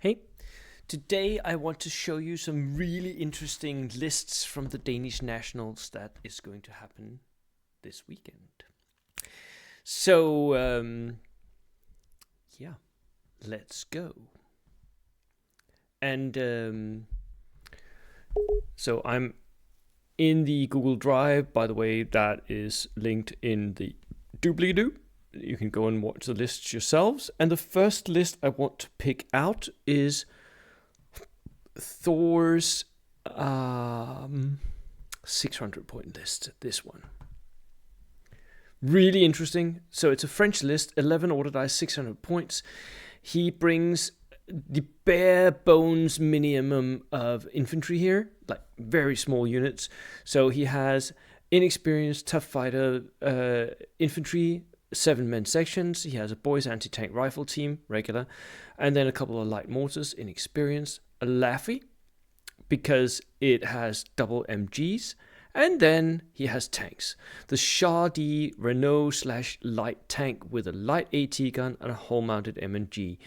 Hey, today I want to show you some really interesting lists from the Danish Nationals that is going to happen this weekend. So, yeah, let's go. And so I'm in the Google Drive, by the way, that is linked in the doobly-doo. You can go and watch the lists yourselves. And the first list I want to pick out is Thor's 600-point list. This one. Really interesting. So it's a French list, 11 order dice, 600 points. He brings the bare bones minimum of infantry here, like very small units. So he has inexperienced, tough fighter infantry, 7-men sections. He has a boys anti-tank rifle team, regular, and then a couple of light mortars, inexperienced, a Laffy, because it has double MGs, and then he has tanks. The Char-D Renault/light tank with a light AT gun and a hull-mounted MG.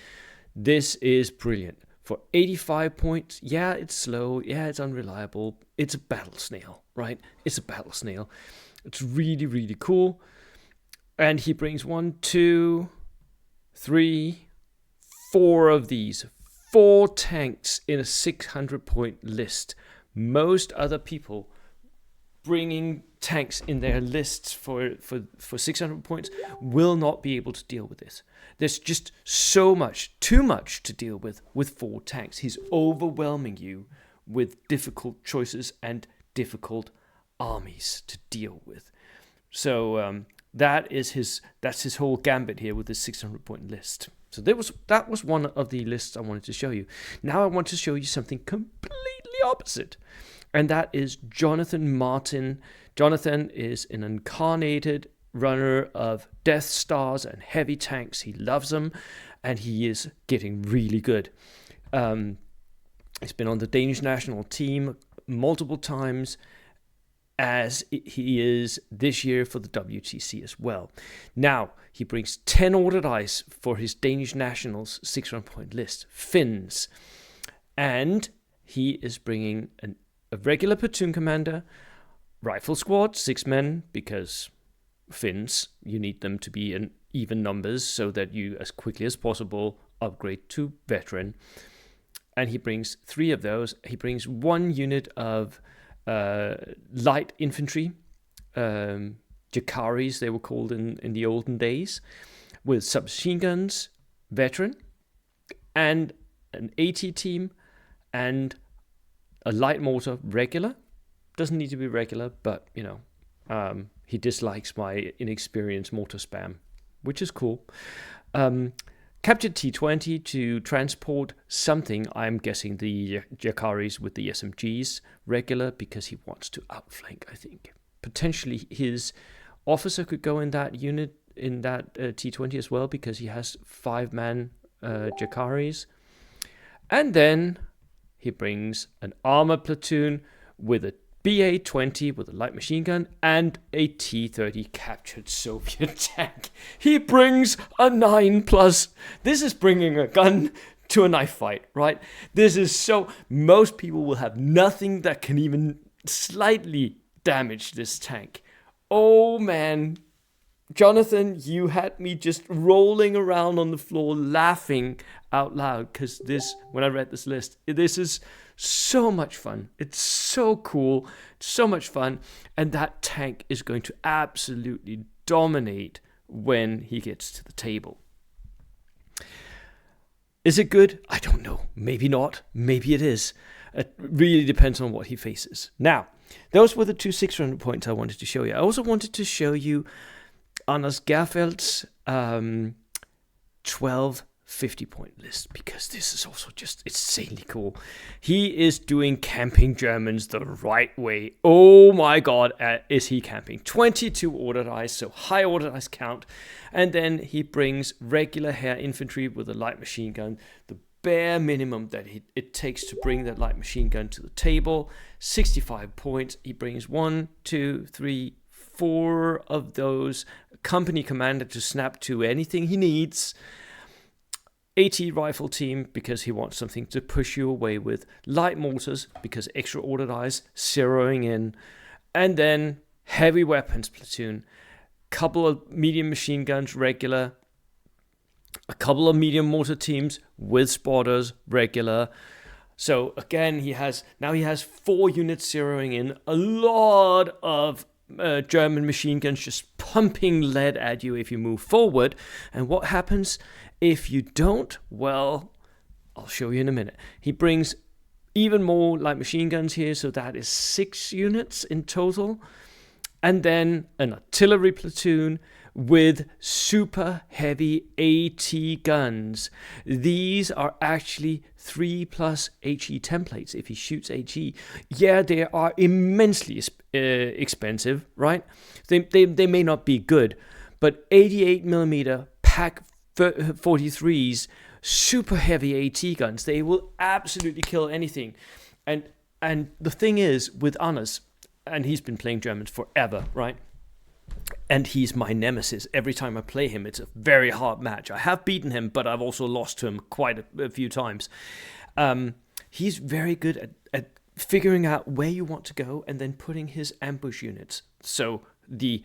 This is brilliant. For 85 points, yeah, it's slow, yeah, it's unreliable. It's a battle snail, right? It's a battle snail. It's really, really cool. And he brings 1, 2, 3, 4 of these. 4 tanks in a 600-point list. Most other people bringing tanks in their lists for 600 points will not be able to deal with this. There's just so much, too much to deal with 4 tanks. He's overwhelming you with difficult choices and difficult armies to deal with. So that's his whole gambit here with this 600-point list. So that was one of the lists I wanted to show you. Now I want to show you something completely opposite. And that is Jonathan Martin. Jonathan is an incarnated runner of Death Stars and heavy tanks. He loves them, and he is getting really good. He's been on the Danish national team multiple times, as he is this year for the WTC as well. Now, he brings 10 order dice for his Danish Nationals 600-point list, Finns. And he is bringing a regular platoon commander, rifle squad, 6 men, because Finns, you need them to be in even numbers so that you, as quickly as possible, upgrade to veteran. And he brings 3 of those. He brings 1 unit of light infantry, Jakaris they were called in the olden days, with submachine guns, veteran, and an AT team, and a light mortar, regular. Doesn't need to be regular, but he dislikes my inexperienced mortar spam, which is cool. Captured T-20 to transport something, I'm guessing the Jakaris with the SMGs, regular, because he wants to outflank, I think. Potentially his officer could go in that unit, in that T-20 as well, because he has 5-man Jakaris. And then he brings an armor platoon with a BA-20 with a light machine gun and a T-30 captured Soviet tank. He brings a 9+. This is bringing a gun to a knife fight, right? This is so... Most people will have nothing that can even slightly damage this tank. Oh, man. Jonathan, you had me just rolling around on the floor laughing out loud, because when I read this list, this is so much fun. It's so cool, so much fun, and that tank is going to absolutely dominate when he gets to the table. Is it good? I don't know. Maybe not. Maybe it is. It really depends on what he faces. Now, those were the 2 600 points I wanted to show you. I also wanted to show you Anders Gerfeldt's 12 50-point list, because this is also just insanely cool. He is doing camping Germans the right way. Oh my god, is he camping? 22 order dice, so high order dice count. And then he brings regular hair infantry with a light machine gun, the bare minimum that it takes to bring that light machine gun to the table. 65 points. He brings 1, 2, 3, 4 of those company commander to snap to anything he needs. AT rifle team, because he wants something to push you away with. Light mortars, because extra order dice zeroing in. And then heavy weapons platoon. Couple of medium machine guns, regular. A couple of medium mortar teams with spotters, regular. So again, he has 4 units zeroing in. A lot of German machine guns just pumping lead at you if you move forward. And what happens if you don't? Well, I'll show you in a minute. He brings even more light machine guns here, so that is 6 units in total. And then an artillery platoon with super heavy AT guns. These are actually 3+ HE templates if he shoots HE. Yeah, they are immensely expensive, right? They may not be good, but 88mm Pak 43s, super heavy AT guns, they will absolutely kill anything. And the thing is, with Anders, and he's been playing Germans forever, right? And he's my nemesis. Every time I play him, it's a very hard match. I have beaten him, but I've also lost to him quite a few times. He's very good at figuring out where you want to go and then putting his ambush units, so the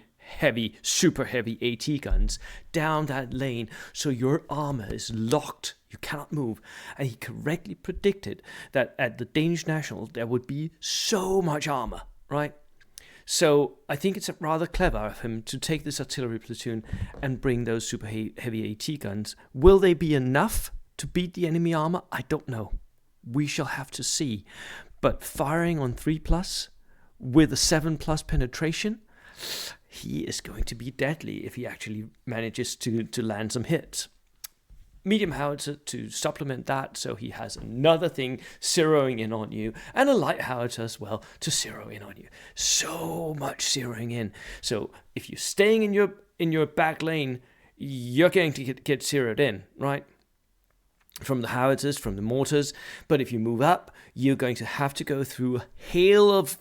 super heavy AT guns, down that lane, so your armor is locked. You cannot move. And he correctly predicted that at the Danish Nationals, there would be so much armor, right? So I think it's rather clever of him to take this artillery platoon and bring those super heavy AT guns. Will they be enough to beat the enemy armor? I don't know. We shall have to see. But firing on 3+ with a 7+ penetration, he is going to be deadly if he actually manages to land some hits. Medium howitzer to supplement that, so he has another thing zeroing in on you, and a light howitzer as well to zero in on you. So much zeroing in. So if you're staying in your back lane, you're going to get zeroed in, right? From the howitzers, from the mortars. But if you move up, you're going to have to go through a hail of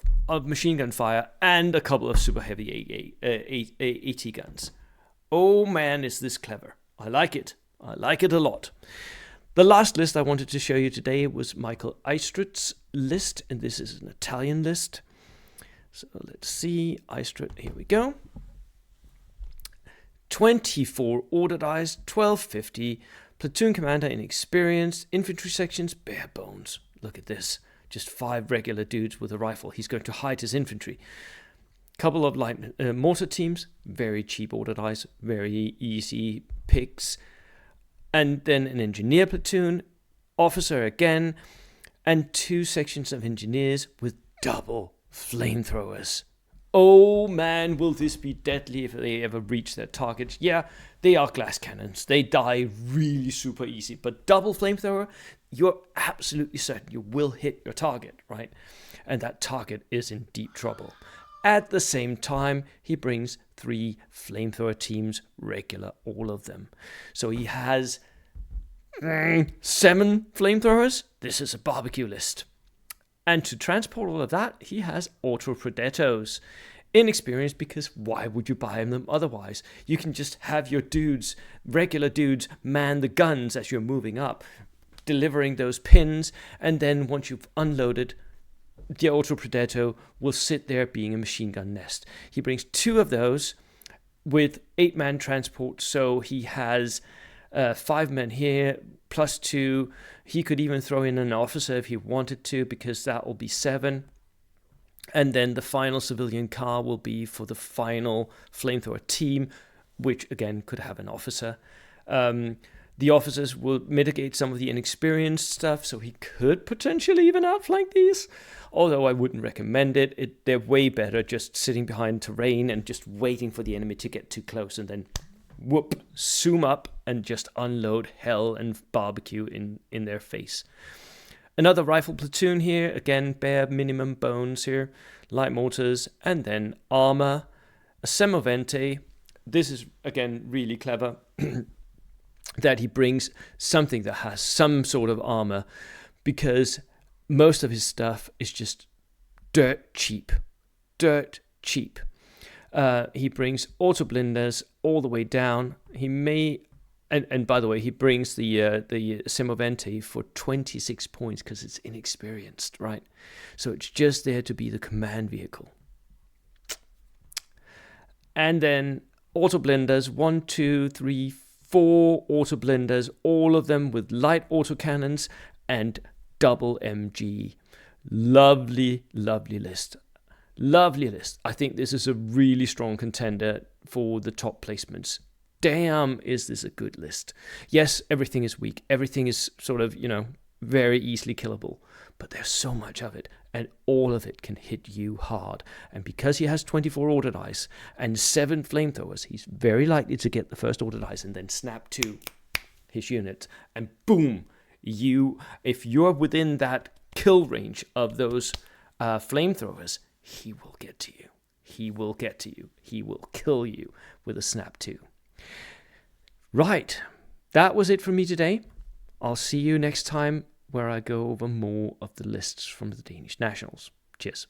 machine gun fire and a couple of super heavy AT guns. Oh man, is this clever. I like it. I like it a lot. The last list I wanted to show you today was Michael Eistrut's list, and this is an Italian list. So let's see, Eistrut, here we go. 24 order dice, 1250, platoon commander inexperienced, infantry sections bare bones. Look at this, just 5 regular dudes with a rifle. He's going to hide his infantry. Couple of light mortar teams, very cheap order dice, very easy picks. And then an engineer platoon, officer again, and 2 sections of engineers with double flamethrowers. Oh man, will this be deadly if they ever reach their target. Yeah, they are glass cannons. They die really super easy. But double flamethrower, you're absolutely certain you will hit your target, right? And that target is in deep trouble. At the same time, he brings 3 flamethrower teams, regular, all of them. So he has 7 flamethrowers. This is a barbecue list. And to transport all of that, he has auto predatos. Inexperienced, because why would you buy them otherwise? You can just have your dudes, regular dudes, man the guns as you're moving up, delivering those pins, and then once you've unloaded, the auto predator will sit there being a machine gun nest. He brings 2 of those with 8-man transport, so he has 5 men here plus 2. He could even throw in an officer if he wanted to, because that will be 7. And then the final civilian car will be for the final flamethrower team, which again could have an officer. The officers will mitigate some of the inexperienced stuff, so he could potentially even outflank these. Although I wouldn't recommend it. They're way better just sitting behind terrain and just waiting for the enemy to get too close and then whoop, zoom up and just unload hell and barbecue in their face. Another rifle platoon here, again, bare minimum bones here, light mortars, and then armor, a semovente. This is, again, really clever, that he brings something that has some sort of armor, because most of his stuff is just dirt cheap. He brings auto blinders all the way down. He may And by the way, he brings the Semovente for 26 points because it's inexperienced, right? So it's just there to be the command vehicle. And then auto blenders, 1, 2, 3, 4 auto blenders, all of them with light auto cannons and double MG. Lovely, lovely list. Lovely list. I think this is a really strong contender for the top placements. Damn, is this a good list. Yes, everything is weak. Everything is sort of, very easily killable. But there's so much of it, and all of it can hit you hard. And because he has 24 auto dice and 7 flamethrowers, he's very likely to get the first auto dice and then snap to his unit. And boom, if you're within that kill range of those flamethrowers, he will get to you. He will get to you. He will kill you with a snap 2. Right, that was it from me today. I'll see you next time where I go over more of the lists from the Danish Nationals. Cheers.